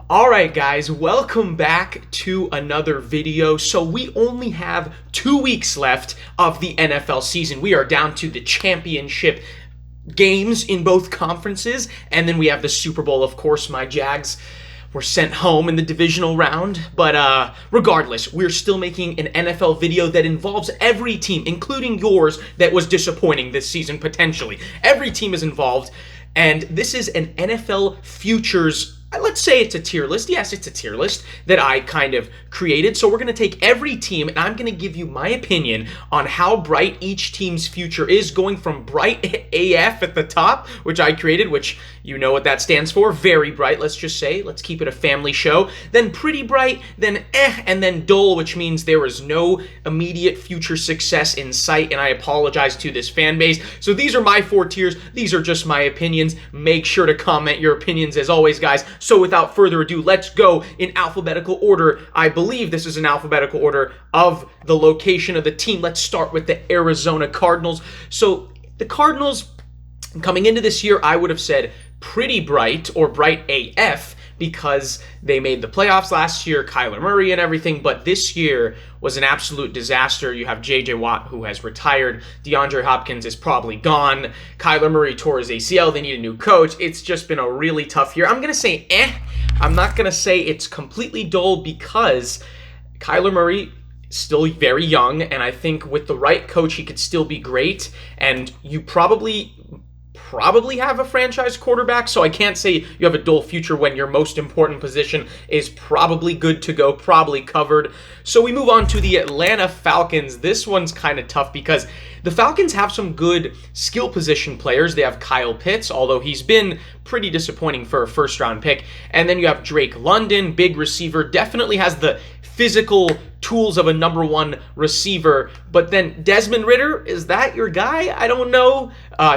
Alright guys, welcome back to another video. So we only have 2 weeks left of the NFL season. We are down to the championship games in both conferences, and then we have the Super Bowl. Of course, my Jags were sent home in the divisional round, but regardless, we're still making an NFL video that involves every team, including yours, that was disappointing this season potentially. Every team is involved, and this is an NFL futures, let's say it's a tier list. Yes, it's a tier list that I kind of created. So we're going to take every team and I'm going to give you my opinion on how bright each team's future is, going from bright AF at the top, which I created, which you know what that stands for, very bright, let's just say. Let's keep it a family show. Then pretty bright, then and then dull, which means there is no immediate future success in sight, and I apologize to this fan base. So these are my 4 tiers. These are just my opinions. Make sure to comment your opinions as always, guys. So without further ado, let's go in alphabetical order. I believe this is an alphabetical order of the location of the team. Let's start with the Arizona Cardinals. So the Cardinals, coming into this year, I would have said pretty bright or bright AF because they made the playoffs last year, Kyler Murray and everything, but this year was an absolute disaster. You have J.J. Watt, who has retired. DeAndre Hopkins is probably gone. Kyler Murray tore his ACL. They need a new coach. It's just been a really tough year. I'm going to say I'm not going to say it's completely dull because Kyler Murray still very young, and I think with the right coach, he could still be great, and you probably have a franchise quarterback, so I can't say you have a dull future when your most important position is probably good to go, probably covered. So we move on to the Atlanta Falcons. This one's kind of tough because the Falcons have some good skill position players. They have Kyle Pitts, although he's been pretty disappointing for a first-round pick. And then you have Drake London, big receiver, definitely has the physical tools of a number 1 receiver. But then Desmond Ridder, is that your guy? I don't know.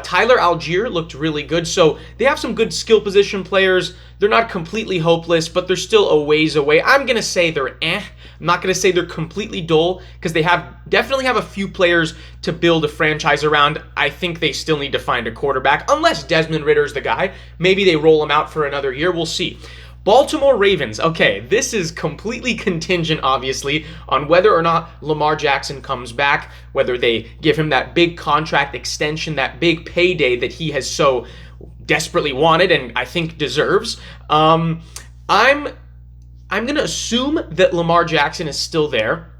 Tyler Algier looked really good. So they have some good skill position players. They're not completely hopeless, but they're still a ways away. I'm going to say they're I'm not going to say they're completely dull because they definitely have a few players to build a franchise around. I think they still need to find a quarterback, unless Desmond Ridder's the guy. Maybe they roll him out for another year. We'll see. Baltimore Ravens. Okay, this is completely contingent, obviously, on whether or not Lamar Jackson comes back, whether they give him that big contract extension, that big payday that he has so desperately wanted and I think deserves. I'm going to assume that Lamar Jackson is still there.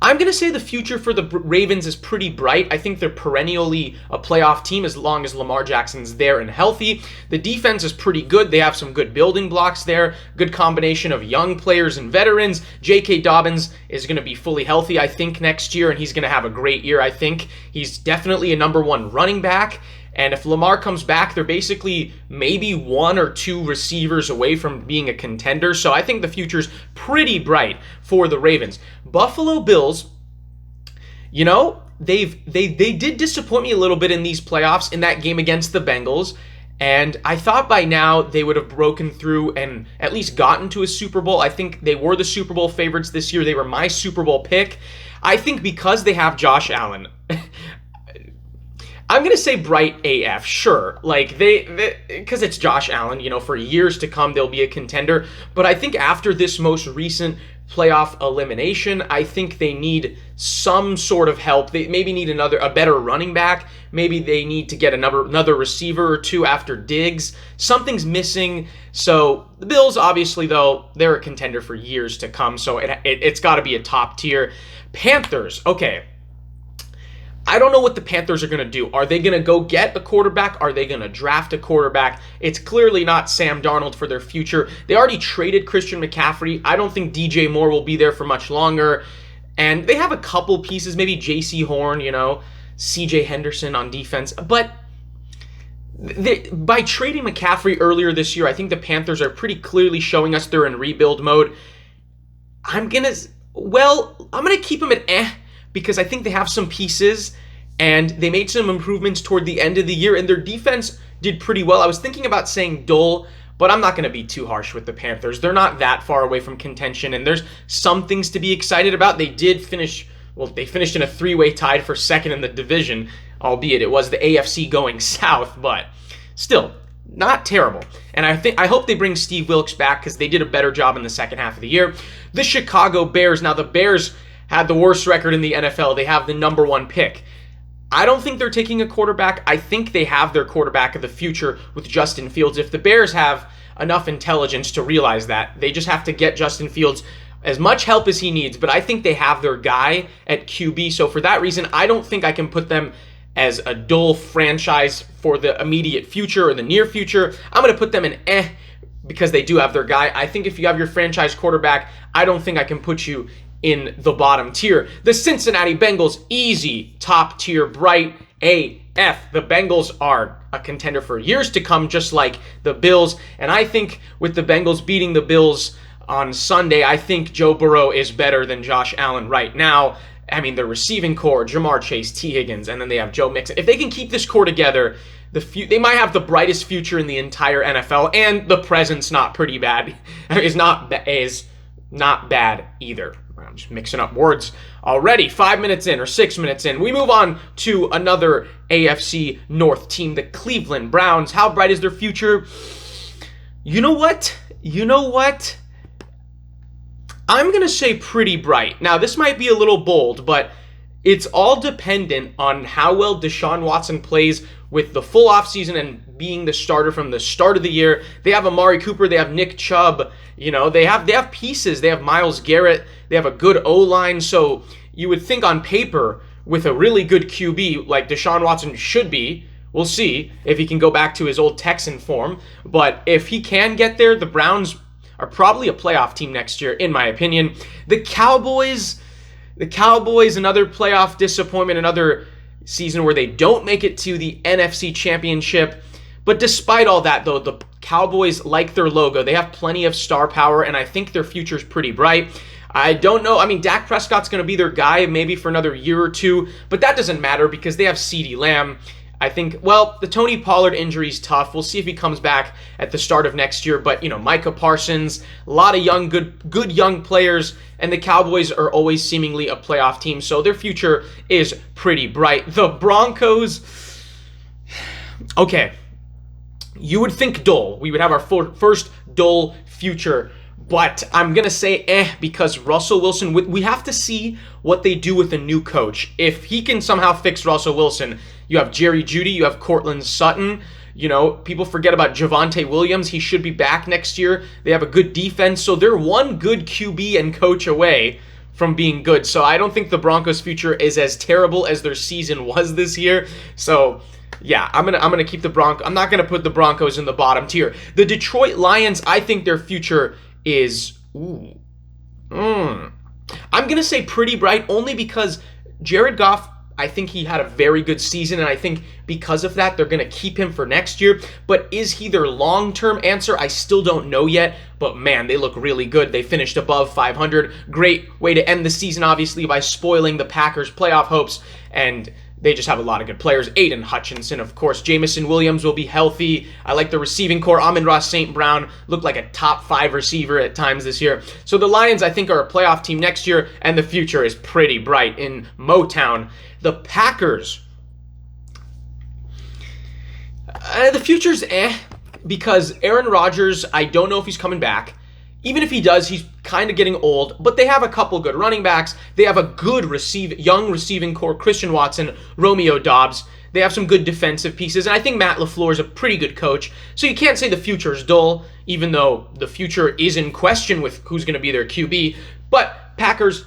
I'm going to say the future for the Ravens is pretty bright. I think they're perennially a playoff team as long as Lamar Jackson's there and healthy. The defense is pretty good. They have some good building blocks there. Good combination of young players and veterans. J.K. Dobbins is going to be fully healthy, I think, next year, and he's going to have a great year, I think. He's definitely a number 1 running back. And if Lamar comes back, they're basically maybe 1 or 2 receivers away from being a contender. So I think the future's pretty bright for the Ravens. Buffalo Bills, you know, they did disappoint me a little bit in these playoffs in that game against the Bengals. And I thought by now they would have broken through and at least gotten to a Super Bowl. I think they were the Super Bowl favorites this year. They were my Super Bowl pick. I think because they have Josh Allen, I'm going to say bright AF, sure. Like, because it's Josh Allen, you know, for years to come, they'll be a contender. But I think after this most recent playoff elimination, I think they need some sort of help. They maybe need a better running back. Maybe they need to get another receiver or 2 after Diggs. Something's missing. So the Bills, obviously, though, they're a contender for years to come. So it's got to be a top tier. Panthers, okay. I don't know what the Panthers are going to do. Are they going to go get a quarterback? Are they going to draft a quarterback? It's clearly not Sam Darnold for their future. They already traded Christian McCaffrey. I don't think DJ Moore will be there for much longer. And they have a couple pieces, maybe J.C. Horn, you know, C.J. Henderson on defense. But by trading McCaffrey earlier this year, I think the Panthers are pretty clearly showing us they're in rebuild mode. I'm going to keep them at because I think they have some pieces, and they made some improvements toward the end of the year, and their defense did pretty well. I was thinking about saying dull, but I'm not going to be too harsh with the Panthers. They're not that far away from contention, and there's some things to be excited about. They finished in a 3-way tie for second in the division, albeit it was the AFC going south, but still, not terrible. And I hope they bring Steve Wilks back because they did a better job in the second half of the year. The Chicago Bears. Now, the Bears had the worst record in the NFL. They have the number 1 pick. I don't think they're taking a quarterback. I think they have their quarterback of the future with Justin Fields. If the Bears have enough intelligence to realize that, they just have to get Justin Fields as much help as he needs. But I think they have their guy at QB. So for that reason, I don't think I can put them as a dull franchise for the immediate future or the near future. I'm going to put them in because they do have their guy. I think if you have your franchise quarterback, I don't think I can put you in the bottom tier. The Cincinnati Bengals, easy, top tier, bright AF. The Bengals are a contender for years to come, just like the Bills. And I think with the Bengals beating the Bills on Sunday, I think Joe Burrow is better than Josh Allen right now. I mean, their receiving core, Jamar Chase, T. Higgins, and then they have Joe Mixon. If they can keep this core together, they might have the brightest future in the entire NFL, and the present's not pretty bad. is not bad either. I'm just mixing up words already. 5 minutes in or 6 minutes in, we move on to another AFC North team, the Cleveland Browns. How bright is their future? You know what? I'm going to say pretty bright. Now, this might be a little bold, but it's all dependent on how well Deshaun Watson plays with the full offseason and being the starter from the start of the year. They have Amari Cooper. They have Nick Chubb. They have pieces. They have Myles Garrett. They have a good O-line. So you would think on paper with a really good QB like Deshaun Watson should be. We'll see if he can go back to his old Texan form. But if he can get there, the Browns are probably a playoff team next year, in my opinion. The Cowboys, another playoff disappointment, another season where they don't make it to the NFC Championship. But despite all that, though, the Cowboys like their logo. They have plenty of star power, and I think their future's pretty bright. I don't know. I mean, Dak Prescott's going to be their guy maybe for another year or two, but that doesn't matter because they have CeeDee Lamb. I think, the Tony Pollard injury is tough. We'll see if he comes back at the start of next year. But, Micah Parsons, a lot of young, good young players, and the Cowboys are always seemingly a playoff team, so their future is pretty bright. The Broncos, okay, you would think dull. We would have our first dull future, but I'm going to say because Russell Wilson, we have to see what they do with a new coach. If he can somehow fix Russell Wilson, you have Jerry Jeudy, you have Courtland Sutton. People forget about Javonte Williams. He should be back next year. They have a good defense, so they're one good QB and coach away from being good. So I don't think the Broncos' future is as terrible as their season was this year. So yeah, I'm gonna keep the Broncos. I'm not gonna put the Broncos in the bottom tier. The Detroit Lions, I think their future is I'm gonna say pretty bright, only because Jared Goff, I think he had a very good season, and I think because of that, they're going to keep him for next year. But is he their long-term answer? I still don't know yet, but man, they look really good. They finished above 500. Great way to end the season, obviously, by spoiling the Packers' playoff hopes, and they just have a lot of good players. Aiden Hutchinson, of course. Jamison Williams will be healthy. I like the receiving core. Amon-Ra St. Brown looked like a top 5 receiver at times this year. So the Lions, I think, are a playoff team next year, and the future is pretty bright in Motown. The Packers, the future's because Aaron Rodgers, I don't know if he's coming back. Even if he does, he's kind of getting old, but they have a couple good running backs. They have a good young receiving core, Christian Watson, Romeo Doubs. They have some good defensive pieces, and I think Matt LaFleur is a pretty good coach. So you can't say the future is dull, even though the future is in question with who's going to be their QB. But Packers,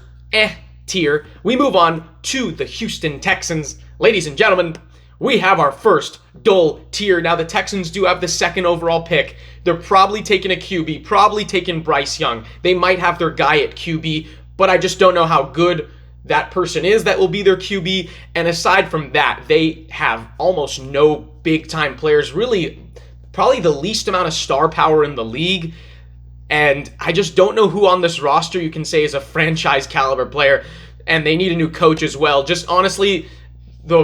tier. We move on to the Houston Texans. Ladies and gentlemen, we have our first dull tier. Now, the Texans do have the second overall pick. They're probably taking a QB, probably taking Bryce Young. They might have their guy at QB, but I just don't know how good that person is that will be their QB. And aside from that, they have almost no big-time players, really probably the least amount of star power in the league. And I just don't know who on this roster you can say is a franchise caliber player. And they need a new coach as well. Just honestly, the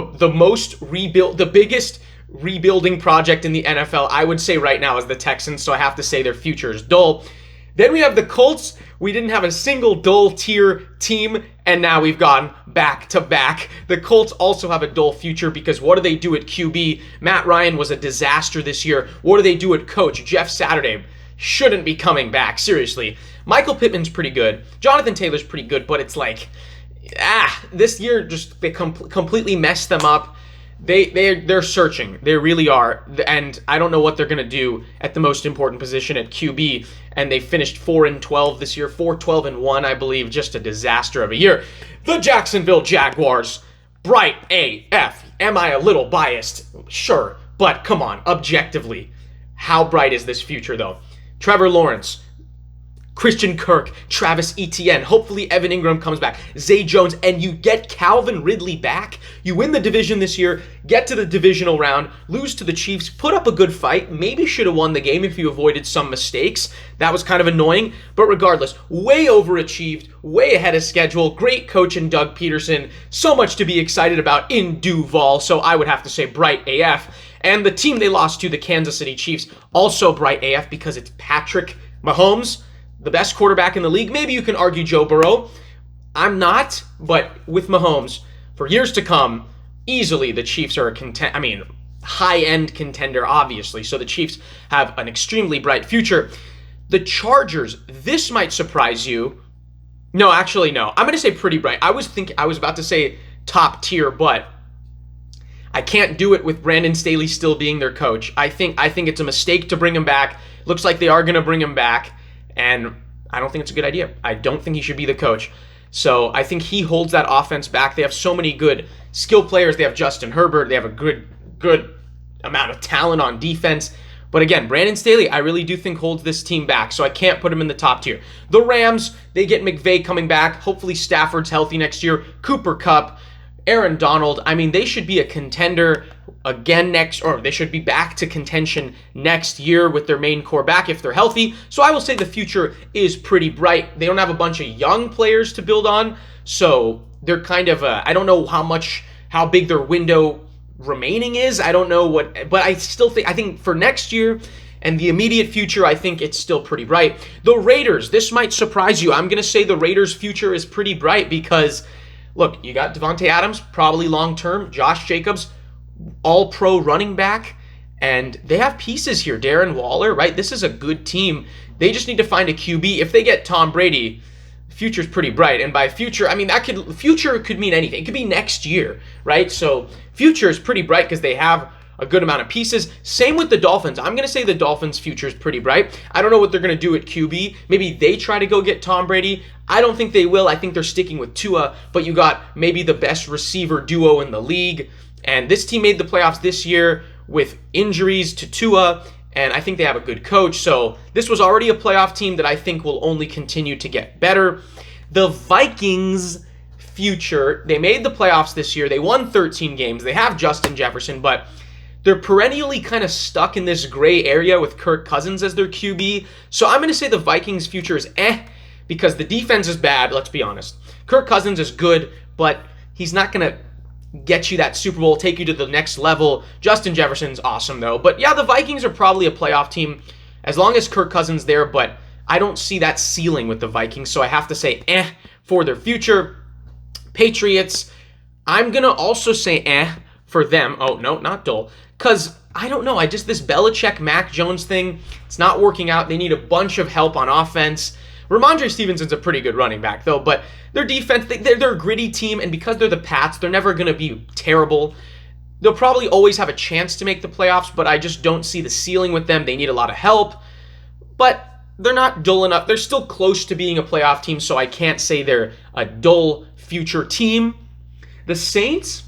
biggest rebuilding project in the NFL, I would say right now, is the Texans. So I have to say their future is dull. Then we have the Colts. We didn't have a single dull tier team, and now we've gone back to back. The Colts also have a dull future because what do they do at QB? Matt Ryan was a disaster this year. What do they do at coach? Jeff Saturday shouldn't be coming back, seriously. Michael Pittman's pretty good. Jonathan Taylor's pretty good, but it's like, this year just they completely messed them up. They're searching. They really are. And I don't know what they're going to do at the most important position at QB. And they finished 4-12 this year, 4-12-1, I believe. Just a disaster of a year. The Jacksonville Jaguars. Bright AF. Am I a little biased? Sure. But come on, objectively. How bright is this future, though? Trevor Lawrence, Christian Kirk, Travis Etienne, hopefully Evan Ingram comes back, Zay Jones, and you get Calvin Ridley back. You win the division this year, get to the divisional round, lose to the Chiefs, put up a good fight, maybe should have won the game if you avoided some mistakes. That was kind of annoying, but regardless, way overachieved, way ahead of schedule, great coach in Doug Peterson, so much to be excited about in Duval, so I would have to say bright AF. And the team they lost to, the Kansas City Chiefs, also bright AF because it's Patrick Mahomes, the best quarterback in the league. Maybe you can argue Joe Burrow. I'm not, but with Mahomes, for years to come, easily the Chiefs are a high-end contender, obviously. So the Chiefs have an extremely bright future. The Chargers, this might surprise you. No, actually, no. I'm going to say pretty bright. I was about to say top tier, but I can't do it with Brandon Staley still being their coach. I think it's a mistake to bring him back. Looks like they are going to bring him back. And I don't think it's a good idea. I don't think he should be the coach. So I think he holds that offense back. They have so many good skill players. They have Justin Herbert. They have a good amount of talent on defense. But again, Brandon Staley, I really do think holds this team back. So I can't put him in the top tier. The Rams, they get McVay coming back. Hopefully Stafford's healthy next year. Cooper Kupp, Aaron Donald. I mean, they should be a contender again they should be back to contention next year with their main core back if they're healthy. So I will say the future is pretty bright. They don't have a bunch of young players to build on, so they're kind of I don't know how big their window remaining is. I don't know but I think for next year and the immediate future, I think it's still pretty bright. The Raiders, this might surprise you. I'm going to say the Raiders' future is pretty bright because look, you got Devontae Adams, probably long-term, Josh Jacobs, all-pro running back, and they have pieces here. Darren Waller, right? This is a good team. They just need to find a QB. If they get Tom Brady, the future's pretty bright. And by future, I mean, future could mean anything. It could be next year, right? So future is pretty bright because they have a good amount of pieces. Same with the Dolphins. I'm going to say the Dolphins' future is pretty bright. I don't know what they're going to do at QB. Maybe they try to go get Tom Brady. I don't think they will. I think they're sticking with Tua, but you got maybe the best receiver duo in the league. And this team made the playoffs this year with injuries to Tua, and I think they have a good coach. So this was already a playoff team that I think will only continue to get better. The Vikings' future, they made the playoffs this year. They won 13 games. They have Justin Jefferson, but they're perennially kind of stuck in this gray area with Kirk Cousins as their QB. So I'm going to say the Vikings' future is because the defense is bad, let's be honest. Kirk Cousins is good, but he's not going to get you that Super Bowl, take you to the next level. Justin Jefferson's awesome, though. But yeah, the Vikings are probably a playoff team as long as Kirk Cousins there, but I don't see that ceiling with the Vikings, so I have to say for their future. Patriots, I'm going to also say for them. Oh, no, not dull. Because, I don't know, this Belichick, Mac Jones thing, it's not working out. They need a bunch of help on offense. Ramondre Stevenson's a pretty good running back, though, but their defense, they're a gritty team, and because they're the Pats, they're never going to be terrible. They'll probably always have a chance to make the playoffs, but I just don't see the ceiling with them. They need a lot of help, but they're not dull enough. They're still close to being a playoff team, so I can't say they're a dull future team. The Saints,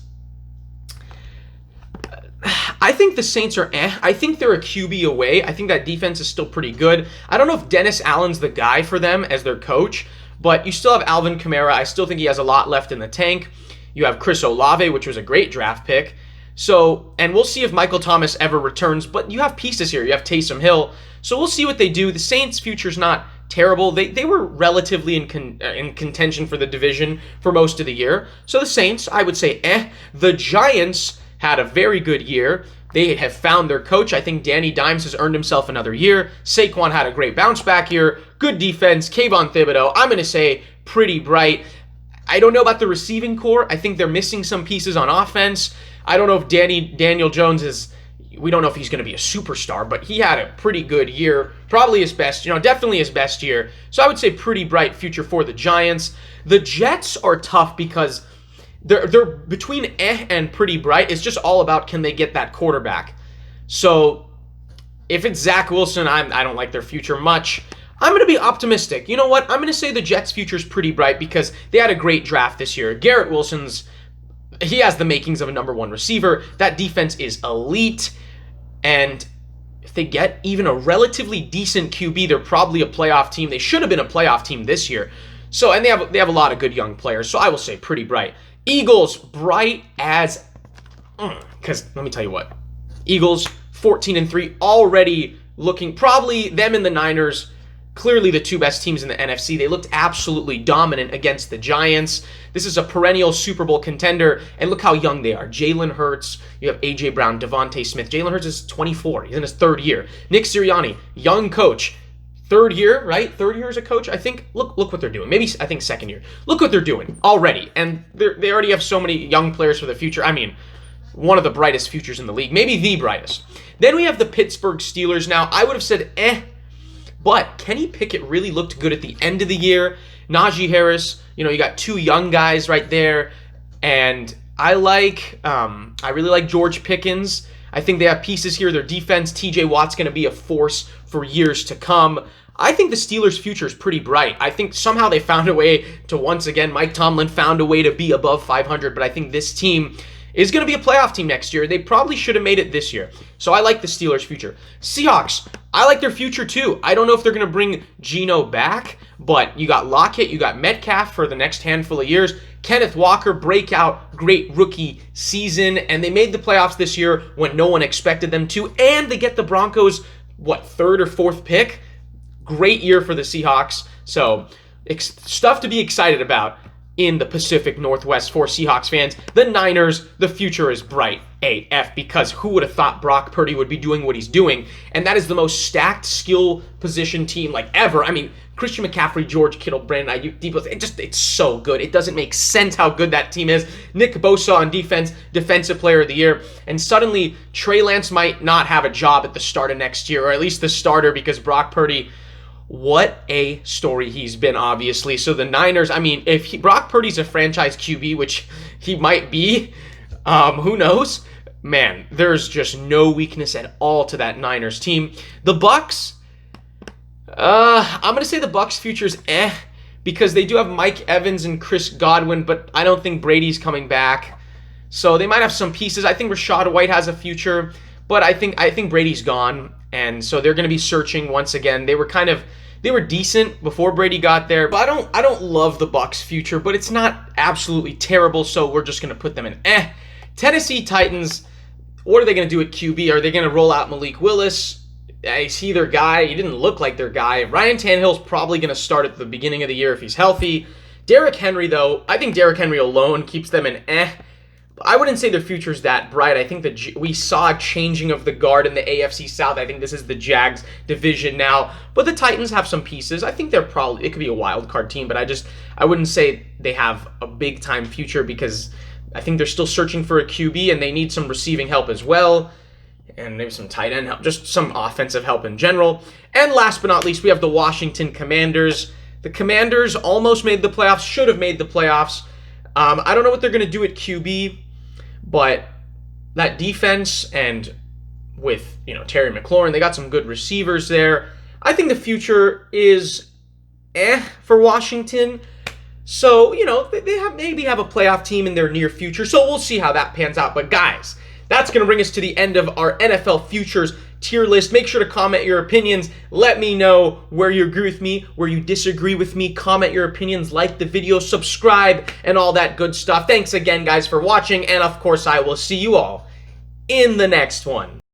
I think the Saints are I think they're a QB away. I think that defense is still pretty good. I don't know if Dennis Allen's the guy for them as their coach, but you still have Alvin Kamara. I still think he has a lot left in the tank. You have Chris Olave, which was a great draft pick. So, and we'll see if Michael Thomas ever returns, but you have pieces here. You have Taysom Hill. So we'll see what they do. The Saints' future's not terrible. They were relatively in contention for the division for most of the year. So the Saints, I would say The Giants, had a very good year. They have found their coach. I think Danny Dimes has earned himself another year. Saquon had a great bounce back year. Good defense. Kayvon Thibodeau, I'm going to say pretty bright. I don't know about the receiving core. I think they're missing some pieces on offense. I don't know if Daniel Jones is, we don't know if he's going to be a superstar, but he had a pretty good year. Probably his best, definitely his best year. So I would say pretty bright future for the Giants. The Jets are tough because they're between and pretty bright. It's just all about, can they get that quarterback? So if it's Zach Wilson, I don't like their future much. I'm going to be optimistic. You know what? I'm going to say the Jets' future is pretty bright because they had a great draft this year. Garrett Wilson's, he has the makings of a number one receiver. That defense is elite. And if they get even a relatively decent QB, they're probably a playoff team. They should have been a playoff team this year. So, and they have a lot of good young players. So I will say pretty bright. Eagles, bright as, because let me tell you what. Eagles, 14-3, already looking, probably them and the Niners, clearly the two best teams in the NFC. They looked absolutely dominant against the Giants. This is a perennial Super Bowl contender, and look how young they are. Jalen Hurts, you have A.J. Brown, Devontae Smith. Jalen Hurts is 24. He's in his third year. Nick Sirianni, young coach. Third year, right? Third year as a coach, I think. Look what they're doing. Maybe, I think, second year. Look what they're doing already. And they already have so many young players for the future. I mean, one of the brightest futures in the league. Maybe the brightest. Then we have the Pittsburgh Steelers. Now, I would have said, but Kenny Pickett really looked good at the end of the year. Najee Harris, you got two young guys right there. And I really like George Pickens. I think they have pieces here. Their defense, TJ Watt's going to be a force for years to come. I think the Steelers' future is pretty bright. I think somehow they found a way to, once again, Mike Tomlin found a way to be above 500, but I think this team is going to be a playoff team next year. They probably should have made it this year. So I like the Steelers' future. Seahawks, I like their future too. I don't know if they're going to bring Geno back, but you got Lockett, you got Metcalf for the next handful of years. Kenneth Walker, breakout, great rookie season, and they made the playoffs this year when no one expected them to, and they get the Broncos, third or fourth pick? Great year for the Seahawks. So, stuff to be excited about in the Pacific Northwest for Seahawks fans. The Niners, the future is bright AF, because who would have thought Brock Purdy would be doing what he's doing? And that is the most stacked skill position team ever. I mean, Christian McCaffrey, George Kittle, Brandon Ayuk, Debo, it's so good. It doesn't make sense how good that team is. Nick Bosa on defense, defensive player of the year. And suddenly, Trey Lance might not have a job at the start of next year, or at least the starter, because Brock Purdy, what a story he's been, obviously. So the Niners, I mean, if Brock Purdy's a franchise QB, which he might be, who knows? Man, there's just no weakness at all to that Niners team. The Bucks, I'm going to say the Bucks' future's because they do have Mike Evans and Chris Godwin, but I don't think Brady's coming back. So they might have some pieces. I think Rachaad White has a future, but I think Brady's gone, and so they're going to be searching once again. They were decent before Brady got there, but I don't love the Bucks' future, but it's not absolutely terrible, so we're just going to put them in Tennessee Titans, what are they going to do at QB? Are they going to roll out Malik Willis? Is he their guy? He didn't look like their guy. Ryan Tannehill's probably going to start at the beginning of the year if he's healthy. Derrick Henry, though, I think Derrick Henry alone keeps them in I wouldn't say their future's that bright. I think that we saw a changing of the guard in the AFC South. I think this is the Jags division now. But the Titans have some pieces. I think it could be a wild card team, but I wouldn't say they have a big time future, because I think they're still searching for a QB and they need some receiving help as well. And maybe some tight end help, just some offensive help in general. And last but not least, we have the Washington Commanders. The Commanders almost made the playoffs, should have made the playoffs. I don't know what they're going to do at QB, but that defense, and with Terry McLaurin, they got some good receivers there. I think the future is for Washington. So, they maybe have a playoff team in their near future. So we'll see how that pans out. But guys, that's going to bring us to the end of our NFL Futures tier list. Make sure to comment your opinions. Let me know where you agree with me, where you disagree with me. Comment your opinions, like the video, subscribe, and all that good stuff. Thanks again, guys, for watching. And, of course, I will see you all in the next one.